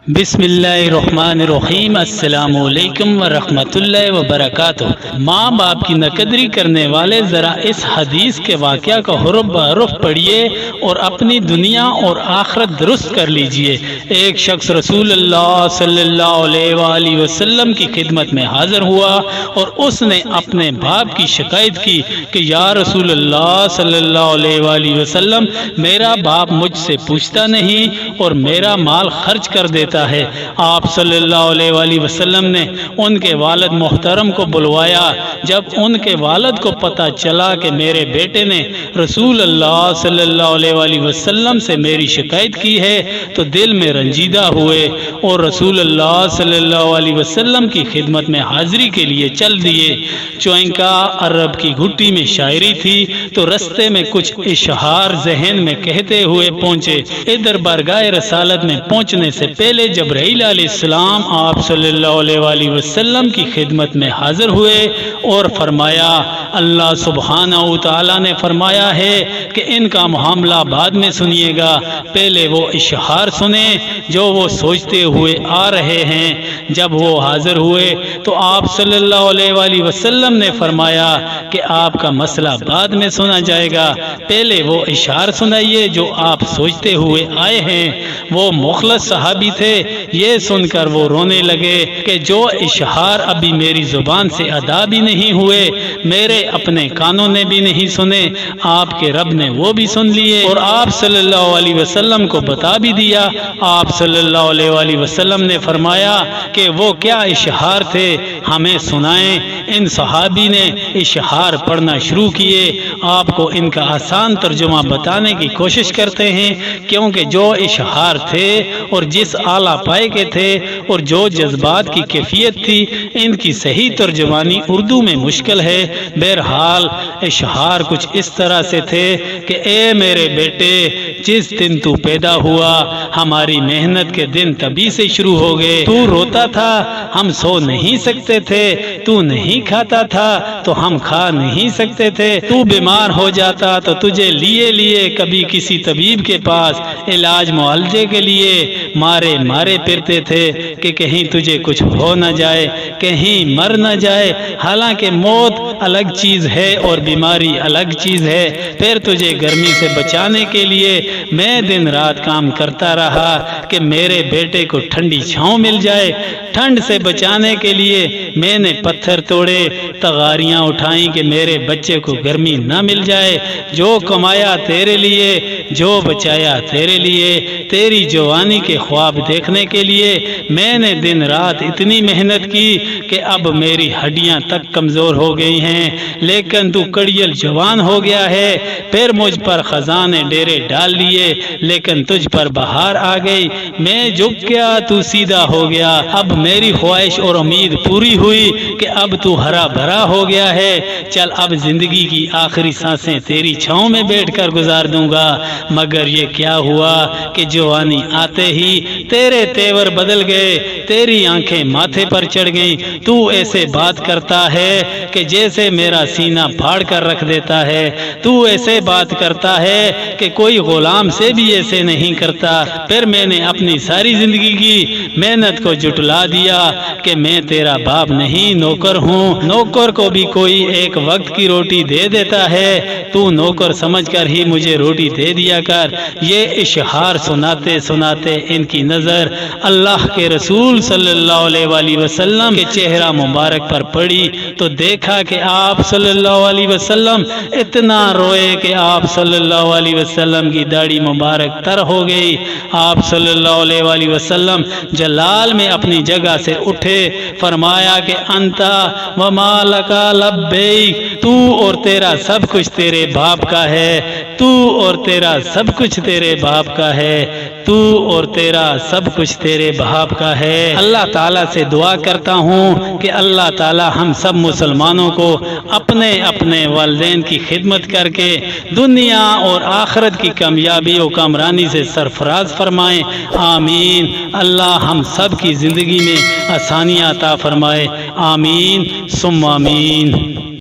بسم اللہ الرحمن الرحیم۔ السلام علیکم ورحمۃ اللہ وبرکاتہ۔ ماں باپ کی ناقدری کرنے والے ذرا اس حدیث کے واقعہ کا حرف بحرف پڑھیے اور اپنی دنیا اور آخرت درست کر لیجئے۔ ایک شخص رسول اللہ صلی اللہ علیہ وآلہ وسلم کی خدمت میں حاضر ہوا اور اس نے اپنے باپ کی شکایت کی کہ یا رسول اللہ صلی اللہ علیہ وآلہ وسلم، میرا باپ مجھ سے پوچھتا نہیں اور میرا مال خرچ کر دیتا ہے۔ آپ صلی اللہ علیہ وآلہ وسلم نے ان کے والد محترم کو بلوایا۔ جب ان کے والد کو پتہ چلا کہ میرے بیٹے نے رسول اللہ صلی اللہ علیہ وآلہ وسلم سے میری شکایت کی ہے تو دل میں رنجیدہ ہوئے اور رسول اللہ صلی اللہ علیہ وسلم کی خدمت میں حاضری کے لیے چل دیے۔ چوئنکا عرب کی گھٹی میں شاعری تھی تو رستے میں کچھ اشعار ذہن میں کہتے ہوئے پہنچے۔ ادھر بارگاہ رسالت میں پہنچنے سے پہلے جبرائیل علیہ السلام آپ صلی اللہ علیہ وآلہ وسلم کی خدمت میں حاضر ہوئے اور فرمایا، اللہ سبحانہ وتعالی نے فرمایا ہے کہ ان کا معاملہ بعد میں سنیے گا، پہلے وہ اشعار سنیں جو وہ سوچتے ہوئے آ رہے ہیں۔ جب وہ حاضر ہوئے تو آپ صلی اللہ علیہ وآلہ وسلم نے فرمایا کہ آپ کا مسئلہ بعد میں سنا جائے گا، پہلے وہ اشعار سنائیے جو آپ سوچتے ہوئے آئے ہیں۔ وہ مخلص صحابی تھے، یہ سن کر وہ رونے لگے کہ جو اشعار ابھی میری زبان سے ادا بھی نہیں ہوئے، میرے اپنے کانوں نے بھی نہیں سنے، آپ کے رب نے وہ بھی سن لیے اور آپ صلی اللہ علیہ وسلم کو بتا بھی دیا۔ آپ صلی اللہ علیہ وآلہ وسلم نے فرمایا کہ وہ کیا اشعار تھے، ہمیں سنائیں۔ ان صحابی نے اشعار پڑھنا شروع کیے۔ آپ کو ان کا آسان ترجمہ بتانے کی کوشش کرتے ہیں، کیونکہ جو اشعار تھے اور جس اعلیٰ پائے کے تھے اور جو جذبات کی کیفیت تھی، ان کی صحیح ترجمانی اردو میں مشکل ہے۔ بہرحال اشعار کچھ اس طرح سے تھے کہ اے میرے بیٹے، جس دن تو پیدا ہوا ہماری محنت کے دن تبھی سے شروع ہو گئے۔ تو روتا تھا، ہم سو نہیں سکتے تھے، تو نہیں کھاتا تھا تو ہم کھا نہیں سکتے تھے، تو بیمار ہو جاتا تو تجھے لیے کبھی کسی طبیب کے پاس علاج معالجے کے لیے مارے پھرتے تھے کہ کہیں تجھے کچھ ہو نہ جائے، کہیں مر نہ جائے۔ حالانکہ موت الگ چیز ہے اور بیماری الگ چیز ہے۔ پھر تجھے گرمی سے بچانے کے لیے میں دن رات کام کرتا رہا کہ میرے بیٹے کو ٹھنڈی چھاؤں مل جائے۔ ٹھنڈ سے بچانے کے لیے میں نے پتھر توڑے، تغاریاں اٹھائیں کہ میرے بچے کو گرمی نہ مل جائے۔ جو کمایا تیرے لیے، جو بچایا تیرے لیے، تیری جوانی کے خواب دیکھنے کے لیے میں نے دن رات اتنی محنت کی کہ اب میری ہڈیاں تک کمزور ہو گئی ہیں، لیکن تو کڑیل جوان ہو گیا ہے۔ پھر مجھ پر خزاں نے ڈیرے ڈال لیے، لیکن تجھ پر بہار آ گئی۔ میں جھک گیا، تو سیدھا ہو گیا۔ اب میری خواہش اور امید پوری ہوئی کہ اب تو ہرا بھرا ہو گیا ہے۔ چل اب زندگی کی آخری سانسیں تیری چھاؤں میں بیٹھ کر گزار دوں گا۔ مگر یہ کیا ہوا کہ جوانی آتے ہی تیرے تیور بدل گئے، تیری آنکھیں ماتھے پر چڑھ گئیں۔ تو ایسے بات کرتا ہے کہ جیسے میرا سینہ پھاڑ کر رکھ دیتا ہے۔ تو ایسے بات کرتا ہے کہ کوئی غلام سے بھی ایسے نہیں کرتا۔ پھر میں نے اپنی ساری زندگی کی محنت کو جٹلا دیا کہ میں تیرا باپ نہیں، نوکر ہوں۔ نوکر کو بھی کوئی ایک وقت کی روٹی دے دیتا ہے، تو نوکر سمجھ کر ہی مجھے روٹی دے دیا کر۔ یہ اشعار سناتے سناتے ان کی نظر اللہ کے رسول صلی اللہ علیہ وآلہ وسلم کے چہرہ مبارک پر پڑی تو دیکھا کہ آپ صلی اللہ علیہ وسلم اتنا روئے کہ آپ صلی اللہ علیہ وسلم کی داڑھی مبارک تر ہو گئی۔ آپ صلی اللہ علیہ وآلہ وسلم جلال میں اپنی جگہ سے اٹھے، فرمایا کہ انتا وما لکا لبیک، تو اور تیرا سب کچھ تیرے باپ کا ہے، تو اور تیرا سب کچھ تیرے باپ کا ہے، تو اور تیرا سب کچھ تیرے باپ کا ہے۔ اللہ تعالیٰ سے دعا کرتا ہوں کہ اللہ تعالیٰ ہم سب مسلمانوں کو اپنے اپنے والدین کی خدمت کر کے دنیا اور آخرت کی کامیابی و کامرانی سے سرفراز فرمائیں، آمین۔ اللہ ہم سب کی زندگی میں آسانیاں عطا فرمائے، آمین ثم آمین۔